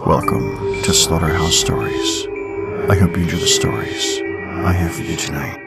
Welcome to Slaughterhouse Stories. I hope you enjoy the stories I have for you tonight.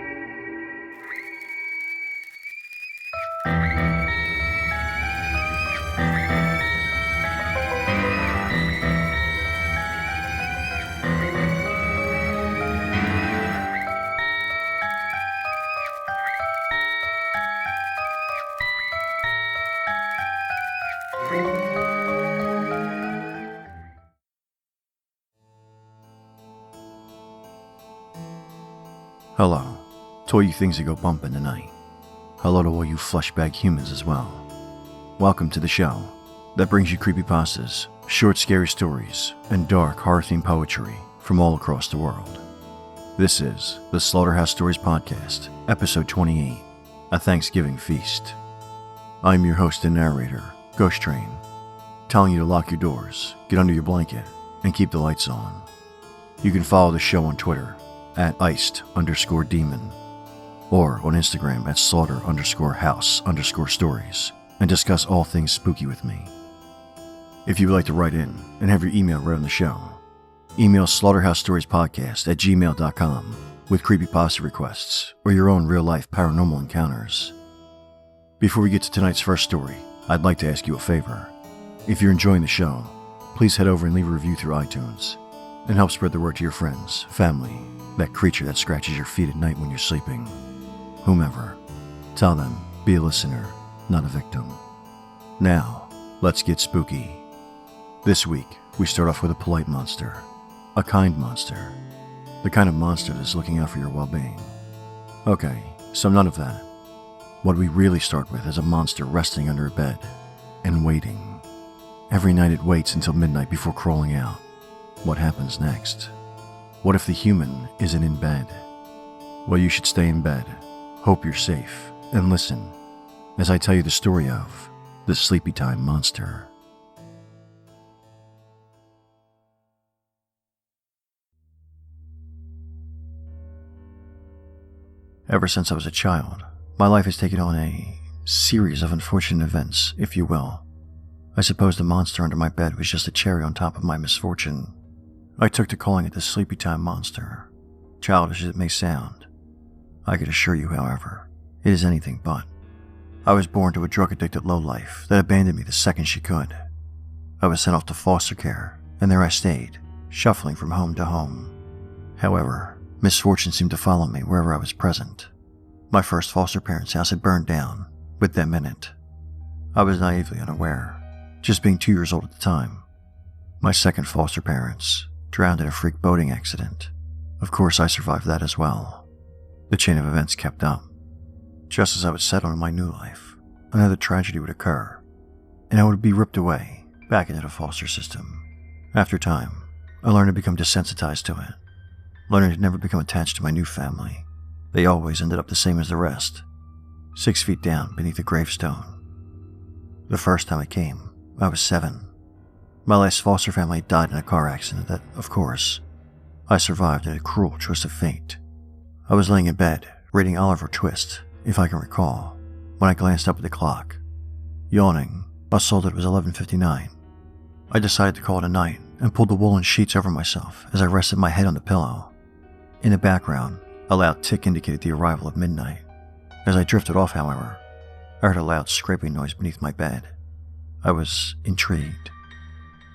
Hello to all you things that go bump in the night. Hello to all you fleshbag humans as well. Welcome to the show that brings you creepypastas, short scary stories, and dark horror-themed poetry from all across the world. This is the Slaughterhouse Stories Podcast, episode 28, A Thanksgiving Feast. I'm your host and narrator, Ghost Train, telling you to lock your doors, get under your blanket, and keep the lights on. You can follow the show on Twitter at iced_demon, or on Instagram at slaughter_house_stories, and discuss all things spooky with me. If you would like to write in and have your email read on the show, email slaughterhousestoriespodcast@gmail.com with creepypasta requests or your own real-life paranormal encounters. Before we get to tonight's first story, I'd like to ask you a favor. If you're enjoying the show, please head over and leave a review through iTunes and help spread the word to your friends, family, that creature that scratches your feet at night when you're sleeping. Whomever. Tell them, be a listener, not a victim. Now, let's get spooky. This week, we start off with a polite monster. A kind monster. The kind of monster that's looking out for your well-being. Okay, so none of that. What we really start with is a monster resting under a bed and waiting. Every night it waits until midnight before crawling out. What happens next? What if the human isn't in bed? Well, you should stay in bed, hope you're safe, and listen as I tell you the story of the Sleepy Time Monster. Ever since I was a child, my life has taken on a series of unfortunate events, if you will. I suppose the monster under my bed was just a cherry on top of my misfortune. I took to calling it the Sleepy Time Monster, childish as it may sound. I could assure you, however, it is anything but. I was born to a drug-addicted lowlife that abandoned me the second she could. I was sent off to foster care, and there I stayed, shuffling from home to home. However, misfortune seemed to follow me wherever I was present. My first foster parents' house had burned down, with them in it. I was naively unaware, just being 2 years old at the time. My second foster parents drowned in a freak boating accident. Of course, I survived that as well. The chain of events kept up. Just as I would settle in my new life, another tragedy would occur, and I would be ripped away, back into the foster system. After time, I learned to become desensitized to it, learning to never become attached to my new family. They always ended up the same as the rest, 6 feet down beneath a gravestone. The first time it came, I was 7. My last foster family died in a car accident that, of course, I survived in a cruel twist of fate. I was laying in bed, reading Oliver Twist, if I can recall, when I glanced up at the clock. Yawning, I saw that it was 11:59. I decided to call it a night and pulled the woolen sheets over myself as I rested my head on the pillow. In the background, a loud tick indicated the arrival of midnight. As I drifted off, however, I heard a loud scraping noise beneath my bed. I was intrigued.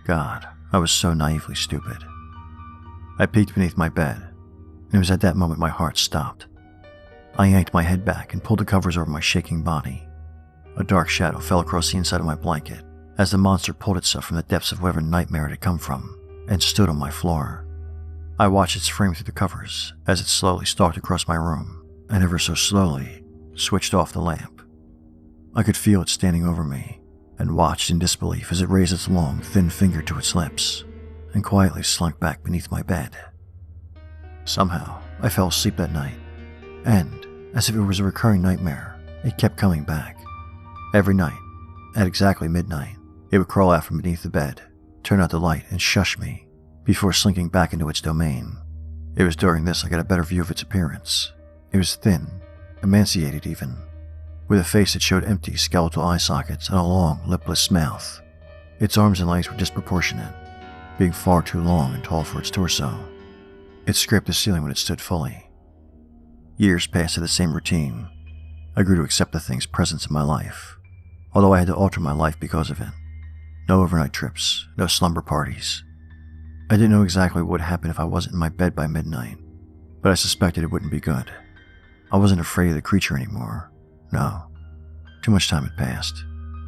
God, I was so naively stupid. I peeked beneath my bed, and it was at that moment my heart stopped. I yanked my head back and pulled the covers over my shaking body. A dark shadow fell across the inside of my blanket as the monster pulled itself from the depths of whatever nightmare it had come from and stood on my floor. I watched its frame through the covers as it slowly stalked across my room and ever so slowly switched off the lamp. I could feel it standing over me, and watched in disbelief as it raised its long, thin finger to its lips and quietly slunk back beneath my bed. Somehow, I fell asleep that night, and, as if it was a recurring nightmare, it kept coming back. Every night, at exactly midnight, it would crawl out from beneath the bed, turn out the light, and shush me before slinking back into its domain. It was during this I got a better view of its appearance. It was thin, emaciated even, with a face that showed empty skeletal eye sockets and a long, lipless mouth. Its arms and legs were disproportionate, being far too long and tall for its torso. It scraped the ceiling when it stood fully. Years passed of the same routine. I grew to accept the thing's presence in my life, although I had to alter my life because of it. No overnight trips, no slumber parties. I didn't know exactly what would happen if I wasn't in my bed by midnight, but I suspected it wouldn't be good. I wasn't afraid of the creature anymore. No. Too much time had passed,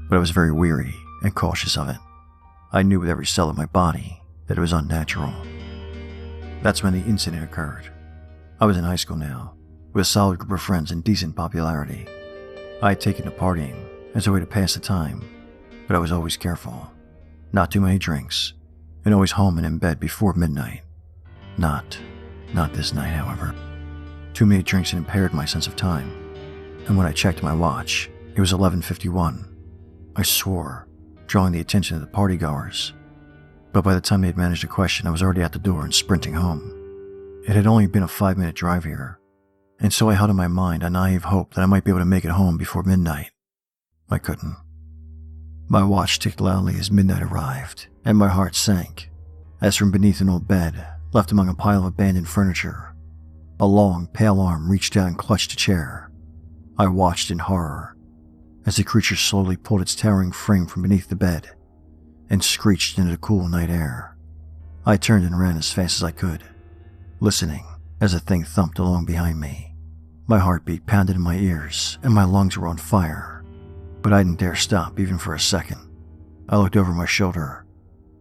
but I was very weary and cautious of it. I knew with every cell of my body that it was unnatural. That's when the incident occurred. I was in high school now, with a solid group of friends and decent popularity. I had taken to partying as a way to pass the time, but I was always careful. Not too many drinks, and always home and in bed before midnight. Not this night, however. Too many drinks had impaired my sense of time, and when I checked my watch, it was 11:51. I swore, drawing the attention of the partygoers, but by the time they had managed to question, I was already at the door and sprinting home. It had only been a 5-minute drive here, and so I held in my mind a naive hope that I might be able to make it home before midnight. I couldn't. My watch ticked loudly as midnight arrived, and my heart sank, as from beneath an old bed, left among a pile of abandoned furniture, a long, pale arm reached out and clutched a chair. I watched in horror as the creature slowly pulled its towering frame from beneath the bed and screeched into the cool night air. I turned and ran as fast as I could, listening as the thing thumped along behind me. My heartbeat pounded in my ears and my lungs were on fire, but I didn't dare stop even for a second. I looked over my shoulder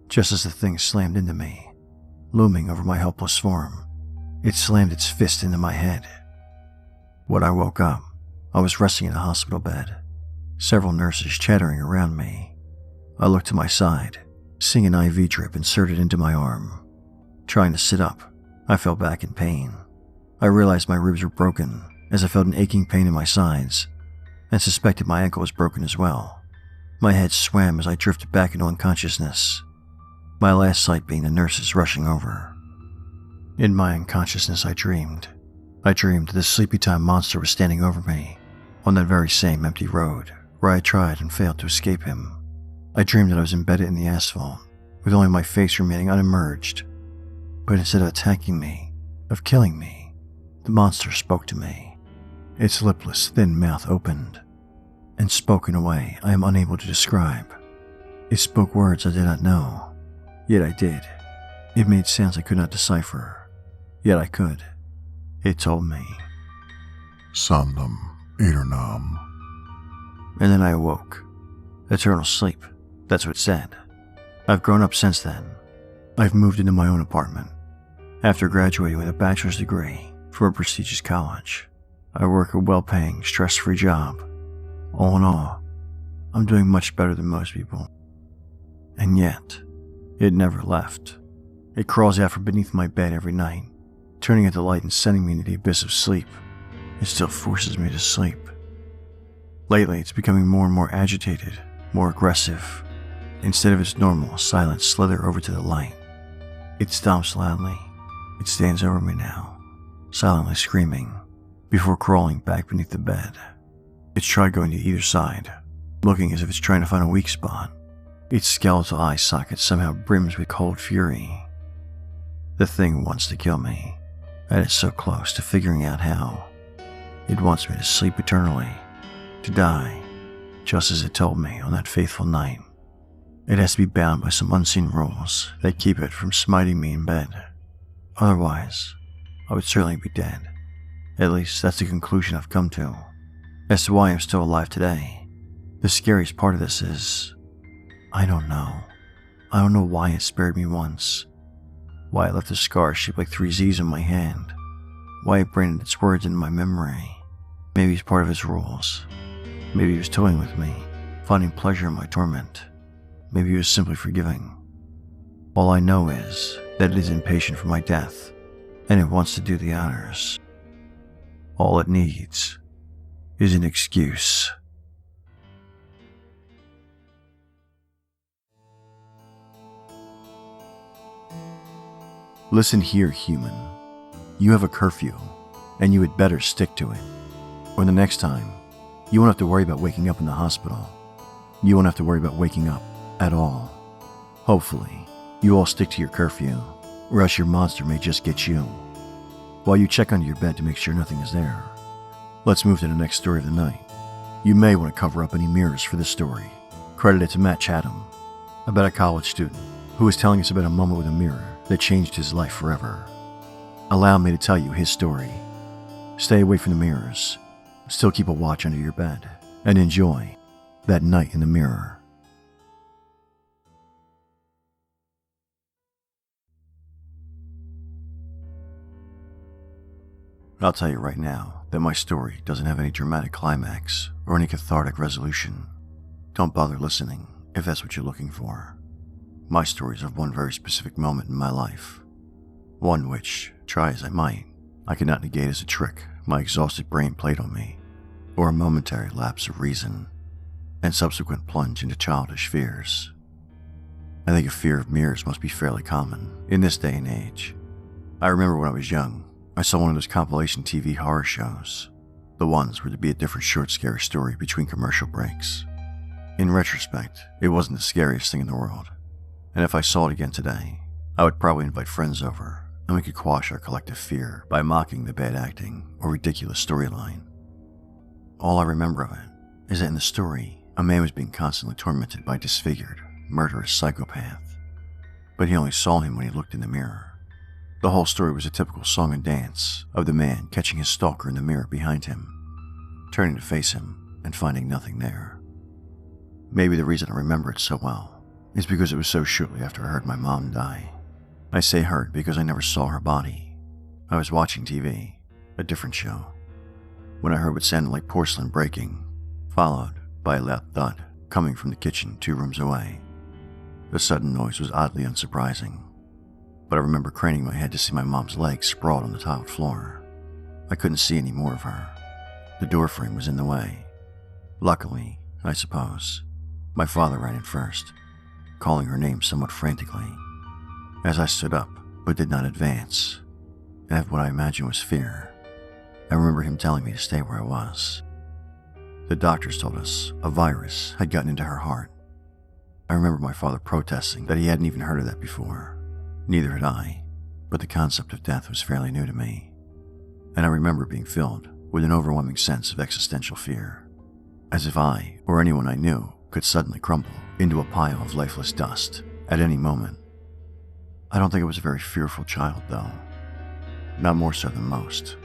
just as the thing slammed into me, looming over my helpless form. It slammed its fist into my head. When I woke up, I was resting in a hospital bed, several nurses chattering around me. I looked to my side, seeing an IV drip inserted into my arm. Trying to sit up, I fell back in pain. I realized my ribs were broken as I felt an aching pain in my sides and suspected my ankle was broken as well. My head swam as I drifted back into unconsciousness, my last sight being the nurses rushing over. In my unconsciousness, I dreamed that this sleepy-time monster was standing over me on that very same empty road where I tried and failed to escape him. I dreamed that I was embedded in the asphalt, with only my face remaining unemerged. But instead of attacking me, of killing me, the monster spoke to me. Its lipless, thin mouth opened and spoke in a way I am unable to describe. It spoke words I did not know, yet I did. It made sounds I could not decipher, yet I could. It told me, Somnum Eternam. And then I awoke. Eternal sleep, that's what it said. I've grown up since then. I've moved into my own apartment. After graduating with a bachelor's degree from a prestigious college, I work a well-paying, stress-free job. All in all, I'm doing much better than most people. And yet, it never left. It crawls out from beneath my bed every night, turning at the light and sending me into the abyss of sleep. It still forces me to sleep. Lately, it's becoming more and more agitated, more aggressive. Instead of its normal, silent slither over to the light, it stomps loudly. It stands over me now, silently screaming, before crawling back beneath the bed. It's tried going to either side, looking as if it's trying to find a weak spot. Its skeletal eye socket somehow brims with cold fury. The thing wants to kill me, and it's so close to figuring out how. It wants me to sleep eternally, to die, just as it told me on that faithful night. It has to be bound by some unseen rules that keep it from smiting me in bed. Otherwise, I would certainly be dead. At least, that's the conclusion I've come to. As to why I'm still alive today, the scariest part of this is, I don't know. I don't know why it spared me once. Why it left a scar shaped like 3 Z's on my hand. Why it branded its words into my memory. Maybe it's part of its rules. Maybe he was toying with me. finding pleasure in my torment. Maybe it was simply forgiving. All I know is that it is impatient for my death, and it wants to do the honors. All it needs is an excuse. Listen here, human. You have a curfew, and you had better stick to it. Or the next time, you won't have to worry about waking up in the hospital. You won't have to worry about waking up at all. Hopefully, you all stick to your curfew, or else your monster may just get you. While you check under your bed to make sure nothing is there, let's move to the next story of the night. You may want to cover up any mirrors for this story. Credited to Matt Chatham, about a college student who was telling us about a moment with a mirror that changed his life forever. Allow me to tell you his story. Stay away from the mirrors, still keep a watch under your bed, and enjoy that night in the mirror. I'll tell you right now that my story doesn't have any dramatic climax or any cathartic resolution. Don't bother listening if that's what you're looking for. My story is of one very specific moment in my life. One which, try as I might, I cannot negate as a trick my exhausted brain played on me, or a momentary lapse of reason, and subsequent plunge into childish fears. I think a fear of mirrors must be fairly common in this day and age. I remember when I was young, I saw one of those compilation TV horror shows, the ones where there'd be a different short scary story between commercial breaks. In retrospect, it wasn't the scariest thing in the world, and if I saw it again today, I would probably invite friends over, and we could quash our collective fear by mocking the bad acting or ridiculous storyline. All I remember of it is that in the story, a man was being constantly tormented by a disfigured, murderous psychopath, but he only saw him when he looked in the mirror. The whole story was a typical song and dance of the man catching his stalker in the mirror behind him, turning to face him and finding nothing there. Maybe the reason I remember it so well is because it was so shortly after I heard my mom die. I say heard because I never saw her body. I was watching TV, a different show, when I heard what sounded like porcelain breaking, followed by a loud thud coming from the kitchen 2 rooms away. The sudden noise was oddly unsurprising, but I remember craning my head to see my mom's legs sprawled on the tiled floor. I couldn't see any more of her. The door frame was in the way. Luckily, I suppose, my father ran in first, calling her name somewhat frantically. As I stood up, but did not advance, and have what I imagined was fear, I remember him telling me to stay where I was. The doctors told us a virus had gotten into her heart. I remember my father protesting that he hadn't even heard of that before. Neither had I, but the concept of death was fairly new to me, and I remember being filled with an overwhelming sense of existential fear, as if I, or anyone I knew, could suddenly crumble into a pile of lifeless dust at any moment. I don't think I was a very fearful child, though. Not more so than most,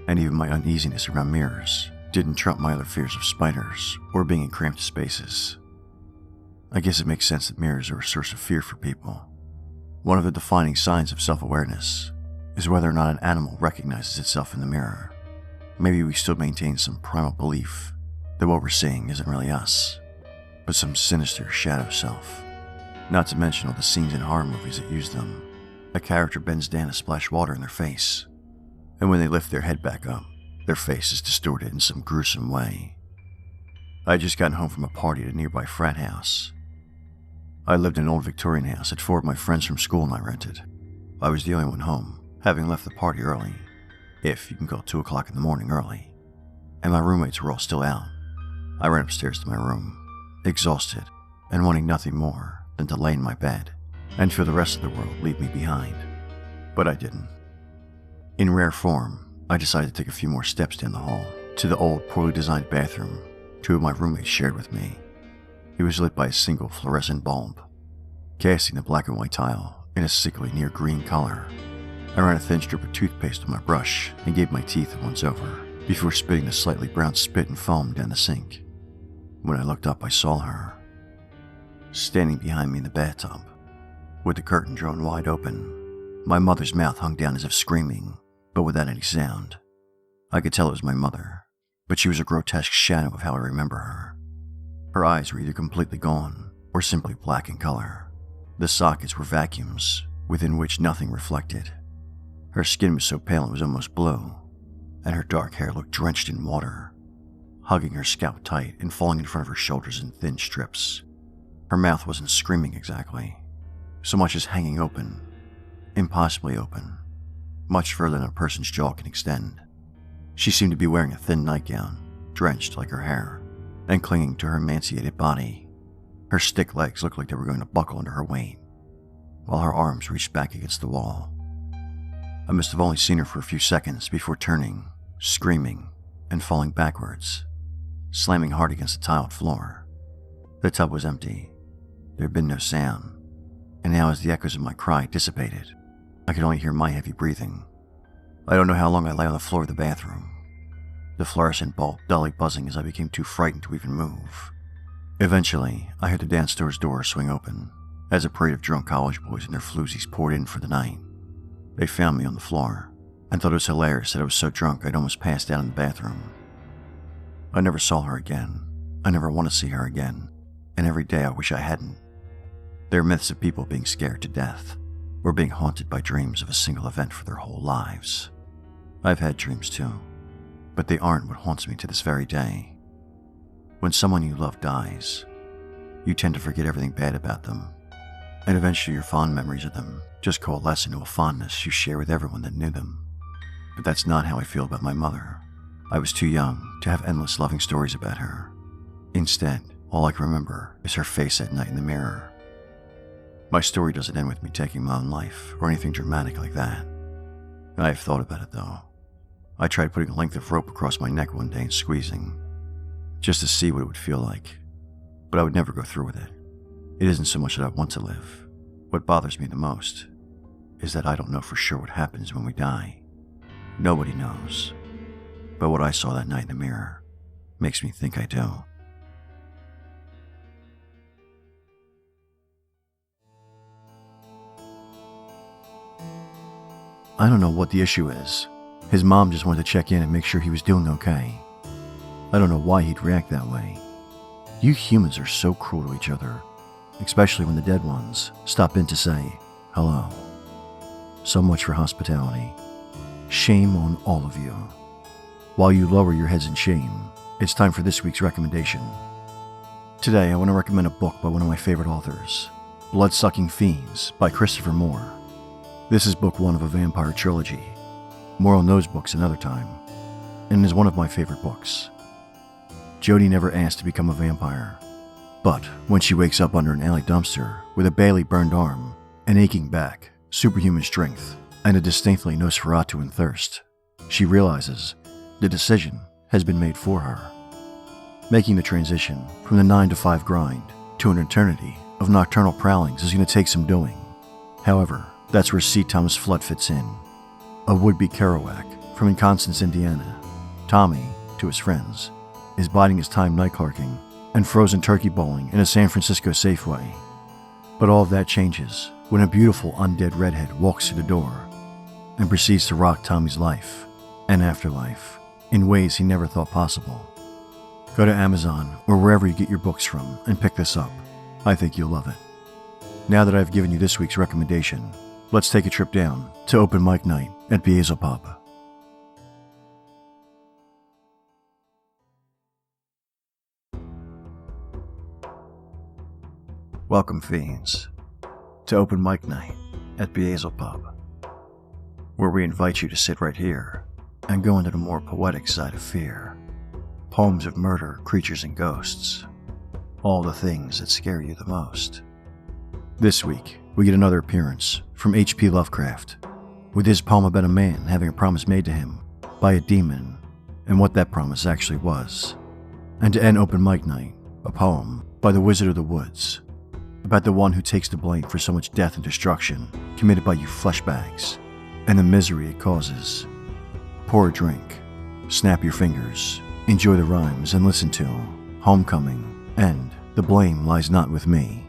and even my uneasiness around mirrors didn't trump my other fears of spiders or being in cramped spaces. I guess it makes sense that mirrors are a source of fear for people. One of the defining signs of self-awareness is whether or not an animal recognizes itself in the mirror. Maybe we still maintain some primal belief that what we're seeing isn't really us, but some sinister shadow self. Not to mention all the scenes in horror movies that use them. A character bends down to splash water in their face, and when they lift their head back up, their face is distorted in some gruesome way. I had just gotten home from a party at a nearby frat house. I lived in an old Victorian house that 4 of my friends from school and I rented. I was the only one home, having left the party early, if you can call 2 o'clock in the morning early, and my roommates were all still out. I ran upstairs to my room, exhausted and wanting nothing more than to lay in my bed and feel the rest of the world leave me behind. But I didn't. In rare form, I decided to take a few more steps down the hall to the old, poorly designed bathroom 2 of my roommates shared with me. It was lit by a single fluorescent bulb, casting the black and white tile in a sickly near green color. I ran a thin strip of toothpaste on my brush and gave my teeth a once-over before spitting the slightly brown spit and foam down the sink. When I looked up, I saw her, standing behind me in the bathtub, with the curtain drawn wide open. My mother's mouth hung down as if screaming, but without any sound. I could tell it was my mother, but she was a grotesque shadow of how I remember her. Her eyes were either completely gone or simply black in color. The sockets were vacuums within which nothing reflected. Her skin was so pale it was almost blue, and her dark hair looked drenched in water, hugging her scalp tight and falling in front of her shoulders in thin strips. Her mouth wasn't screaming exactly, so much as hanging open, impossibly open, much further than a person's jaw can extend. She seemed to be wearing a thin nightgown, drenched like her hair, and clinging to her emaciated body. Her stick legs looked like they were going to buckle under her weight, while her arms reached back against the wall. I must have only seen her for a few seconds before turning, screaming, and falling backwards, slamming hard against the tiled floor. The tub was empty. There had been no sound, and now as the echoes of my cry dissipated, I could only hear my heavy breathing. I don't know how long I lay on the floor of the bathroom, the fluorescent bulb dully buzzing as I became too frightened to even move. Eventually, I heard the downstairs door swing open as a parade of drunk college boys and their floozies poured in for the night. They found me on the floor and thought it was hilarious that I was so drunk I'd almost passed out in the bathroom. I never saw her again. I never want to see her again, and every day I wish I hadn't. There are myths of people being scared to death or being haunted by dreams of a single event for their whole lives. I've had dreams too, but they aren't what haunts me to this very day. When someone you love dies, you tend to forget everything bad about them, and eventually your fond memories of them just coalesce into a fondness you share with everyone that knew them. But that's not how I feel about my mother. I was too young to have endless loving stories about her. Instead, all I can remember is her face at night in the mirror. My story doesn't end with me taking my own life or anything dramatic like that. I have thought about it though. I tried putting a length of rope across my neck one day and squeezing, just to see what it would feel like, but I would never go through with it. It isn't so much that I want to live. What bothers me the most is that I don't know for sure what happens when we die. Nobody knows, but what I saw that night in the mirror makes me think I do. I don't know what the issue is. His mom just wanted to check in and make sure he was doing okay. I don't know why he'd react that way. You humans are so cruel to each other, especially when the dead ones stop in to say hello. So much for hospitality. Shame on all of you. While you lower your heads in shame, it's time for this week's recommendation. Today I want to recommend a book by one of my favorite authors, Blood-Sucking Fiends by Christopher Moore. This is book one of a vampire trilogy. More on those books another time, and is one of my favorite books. Jodie never asked to become a vampire, but when she wakes up under an alley dumpster with a badly burned arm, an aching back, superhuman strength, and a distinctly Nosferatuan thirst, she realizes the decision has been made for her. Making the transition from the 9-to-5 grind to an eternity of nocturnal prowlings is going to take some doing. However, that's where C. Thomas Flood fits in. A would-be Kerouac from Constance, Indiana, Tommy, to his friends, is biding his time night clerking and frozen turkey bowling in a San Francisco Safeway. But all of that changes when a beautiful undead redhead walks through the door and proceeds to rock Tommy's life and afterlife in ways he never thought possible. Go to Amazon or wherever you get your books from and pick this up. I think you'll love it. Now that I've given you this week's recommendation, let's take a trip down to open mic night at Beazel Pub. Welcome, fiends, to open mic night at Beazel Pub, where we invite you to sit right here and go into the more poetic side of fear. Poems of murder, creatures, and ghosts. All the things that scare you the most. This week, we get another appearance from H.P. Lovecraft, with his poem about a man having a promise made to him by a demon, and what that promise actually was. And to end open mic night, a poem by the Wizard of the Woods, about the one who takes the blame for so much death and destruction committed by you fleshbags, and the misery it causes. Pour a drink, snap your fingers, enjoy the rhymes, and listen to Homecoming and The Blame Lies Not With Me.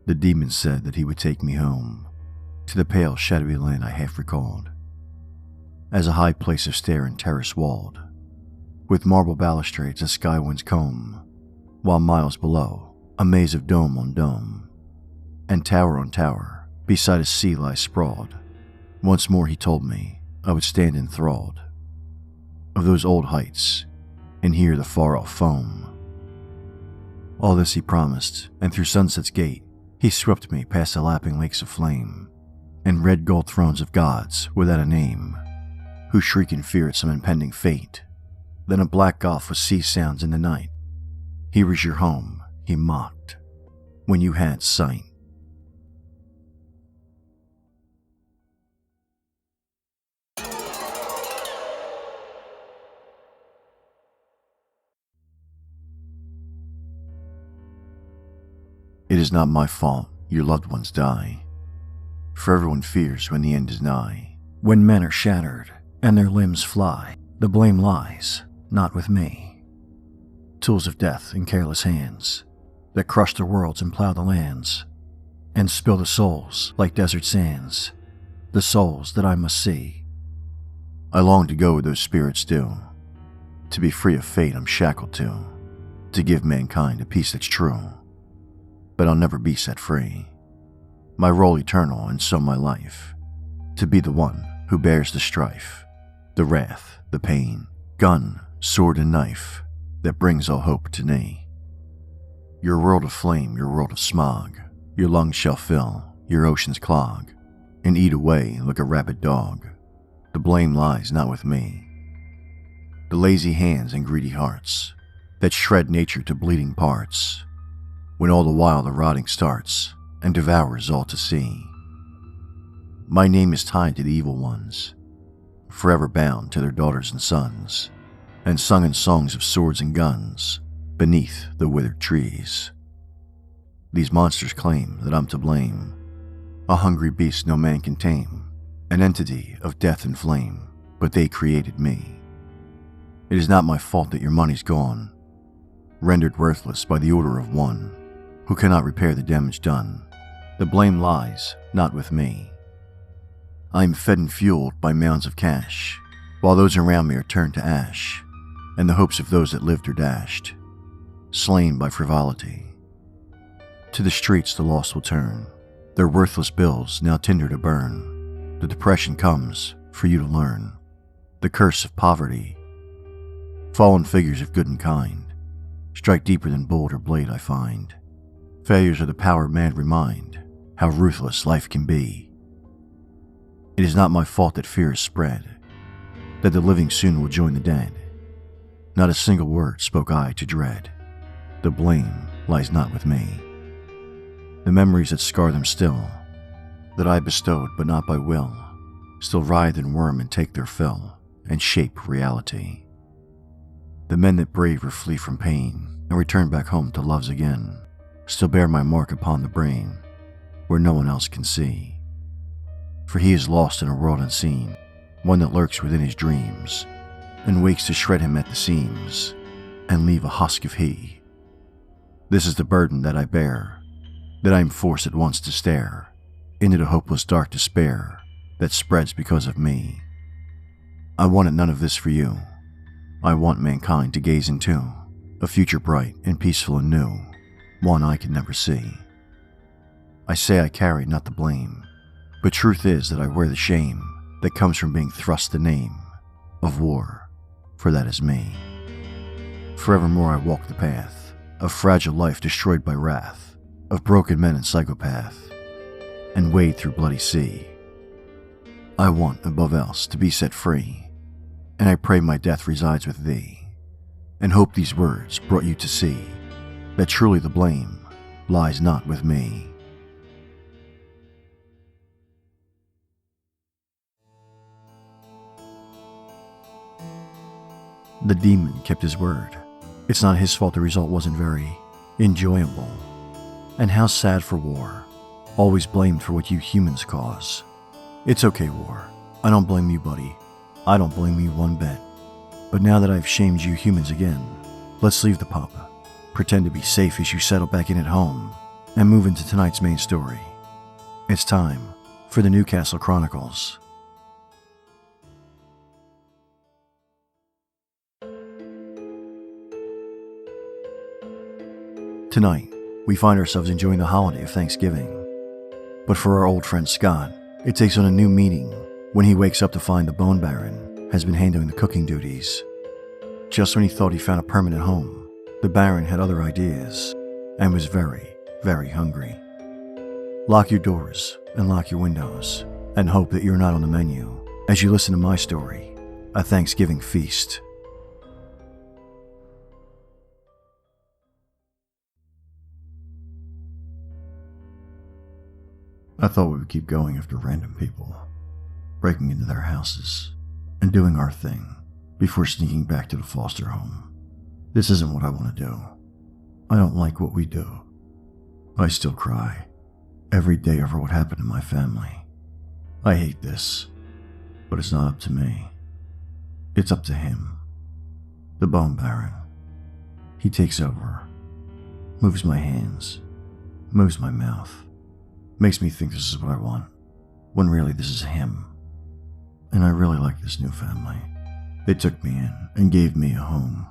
The demon said that he would take me home, to the pale, shadowy land I half recalled, as a high place of stair and terrace walled, with marble balustrades and sky winds comb, while miles below, a maze of dome on dome, and tower on tower, beside a sea lies sprawled. Once more he told me I would stand enthralled of those old heights and hear the far-off foam. All this he promised, and through sunset's gate he swept me past the lapping lakes of flame and red gold thrones of gods without a name, who shriek in fear at some impending fate. Then a black gulf with sea sounds in the night. Here is your home, he mocked, when you had sight. It is not my fault your loved ones die, for everyone fears when the end is nigh. When men are shattered and their limbs fly, the blame lies not with me. Tools of death in careless hands that crush the worlds and plow the lands and spill the souls like desert sands, the souls that I must see. I long to go where those spirits do, to be free of fate I'm shackled to give mankind a peace that's true. But I'll never be set free. My role eternal, and so my life, to be the one who bears the strife, the wrath, the pain, gun, sword, and knife that brings all hope to me. Your world of flame, your world of smog, your lungs shall fill, your oceans clog, and eat away like a rabid dog. The blame lies not with me. The lazy hands and greedy hearts that shred nature to bleeding parts, when all the while the rotting starts and devours all to see. My name is tied to the evil ones, forever bound to their daughters and sons, and sung in songs of swords and guns beneath the withered trees. These monsters claim that I'm to blame, a hungry beast no man can tame, an entity of death and flame, but they created me. It is not my fault that your money's gone, rendered worthless by the order of one who cannot repair the damage done. The blame lies not with me. I am fed and fueled by mounds of cash, while those around me are turned to ash, and the hopes of those that lived are dashed, slain by frivolity. To the streets the lost will turn, their worthless bills now tinder to burn. The depression comes for you to learn, the curse of poverty. Fallen figures of good and kind strike deeper than bolt or blade, I find. Failures of the power mad remind how ruthless life can be. It is not my fault that fear is spread, that the living soon will join the dead. Not a single word spoke I to dread. The blame lies not with me. The memories that scar them still, that I bestowed but not by will, still writhe and worm and take their fill, and shape reality. The men that brave or flee from pain, and return back home to loves again, still bear my mark upon the brain, where no one else can see. For he is lost in a world unseen, one that lurks within his dreams, and wakes to shred him at the seams, and leave a husk of he. This is the burden that I bear, that I am forced at once to stare into the hopeless dark despair that spreads because of me. I wanted none of this for you. I want mankind to gaze into a future bright and peaceful and new, one I can never see. I say I carry not the blame, but truth is that I wear the shame that comes from being thrust the name of war, for that is me. Forevermore I walk the path of fragile life destroyed by wrath, of broken men and psychopath, and wade through bloody sea. I want, above else, to be set free, and I pray my death resides with thee, and hope these words brought you to see that truly the blame lies not with me. The demon kept his word. It's not his fault the result wasn't very enjoyable. And how sad for war, always blamed for what you humans cause. It's okay, war. I don't blame you, buddy. I don't blame you one bit. But now that I've shamed you humans again, let's leave the pub, pretend to be safe as you settle back in at home, and move into tonight's main story. It's time for the Newcastle Chronicles. Tonight, we find ourselves enjoying the holiday of Thanksgiving. But for our old friend Scott, it takes on a new meaning when he wakes up to find the Bone Baron has been handling the cooking duties. Just when he thought he found a permanent home, the Baron had other ideas and was very, very hungry. Lock your doors and lock your windows and hope that you're not on the menu as you listen to my story, A Thanksgiving Feast. I thought we would keep going after random people, breaking into their houses and doing our thing before sneaking back to the foster home. This isn't what I want to do. I don't like what we do. I still cry every day over what happened to my family. I hate this, but it's not up to me. It's up to him, the Bone Baron. He takes over, moves my hands, moves my mouth, makes me think this is what I want, when really this is him. And I really like this new family. They took me in and gave me a home.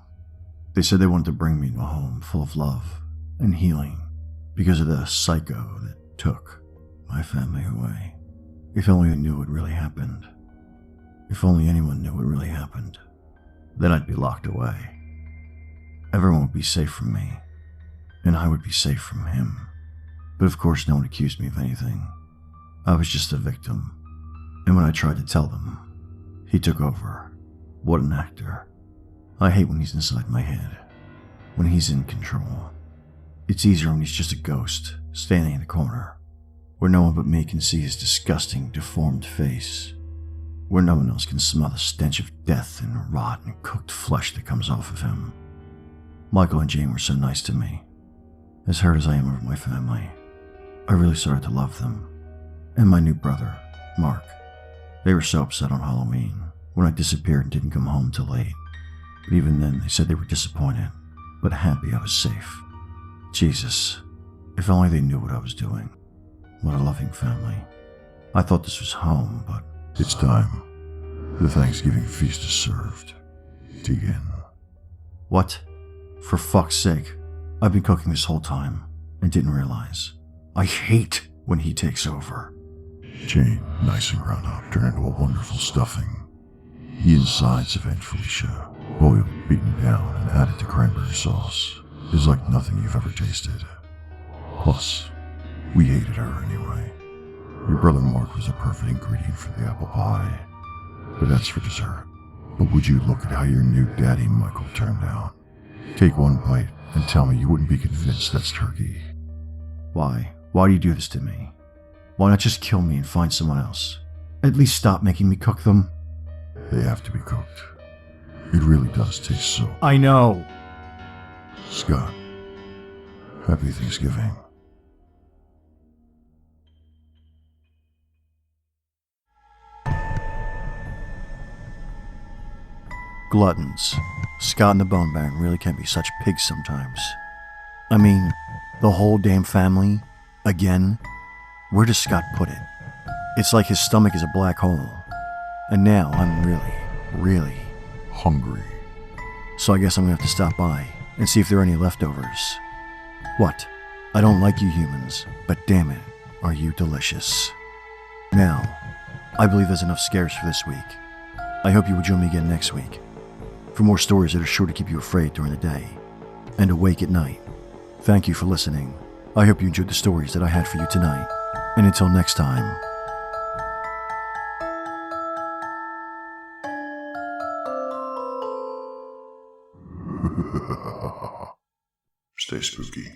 They said they wanted to bring me to a home full of love and healing because of the psycho that took my family away. If only I knew what really happened. If only anyone knew what really happened. Then I'd be locked away. Everyone would be safe from me, and I would be safe from him. But of course no one accused me of anything. I was just a victim. And when I tried to tell them, he took over. What an actor. I hate when he's inside my head, when he's in control. It's easier when he's just a ghost, standing in the corner, where no one but me can see his disgusting, deformed face, where no one else can smell the stench of death and rot and cooked flesh that comes off of him. Michael and Jane were so nice to me. As hurt as I am over my family, I really started to love them. And my new brother, Mark. They were so upset on Halloween when I disappeared and didn't come home till late. But even then, they said they were disappointed, but happy I was safe. Jesus, if only they knew what I was doing. What a loving family. I thought this was home, but It's time. The Thanksgiving feast is served. Begin. what? For fuck's sake, I've been cooking this whole time and didn't realize. I hate when he takes over. Jane, nice and ground up, turn into a wonderful stuffing. The insides of Aunt Felicia, boiled, beaten down, and added to cranberry sauce, is like nothing you've ever tasted. Plus, we hated her anyway. Your brother Mark was a perfect ingredient for the apple pie. But that's for dessert. But would you look at how your new daddy Michael turned out? Take one bite and tell me you wouldn't be convinced that's turkey. Why? Why do you do this to me? Why not just kill me and find someone else? At least stop making me cook them. They have to be cooked. It really does taste so. I know. Scott, happy Thanksgiving. Gluttons. Scott and the Bone Baron really can be such pigs sometimes. I mean, the whole damn family? Again? Where does Scott put it? It's like his stomach is a black hole. And now I'm really Hungry. so I guess I'm gonna have to stop by and see if there are any leftovers. What? I don't like you humans, but damn it, are you delicious. Now, I believe there's enough scares for this week. I hope you will join me again next week for more stories that are sure to keep you afraid during the day and awake at night. Thank you for listening. I hope you enjoyed the stories that I had for you tonight. And until next time. Stay spooky.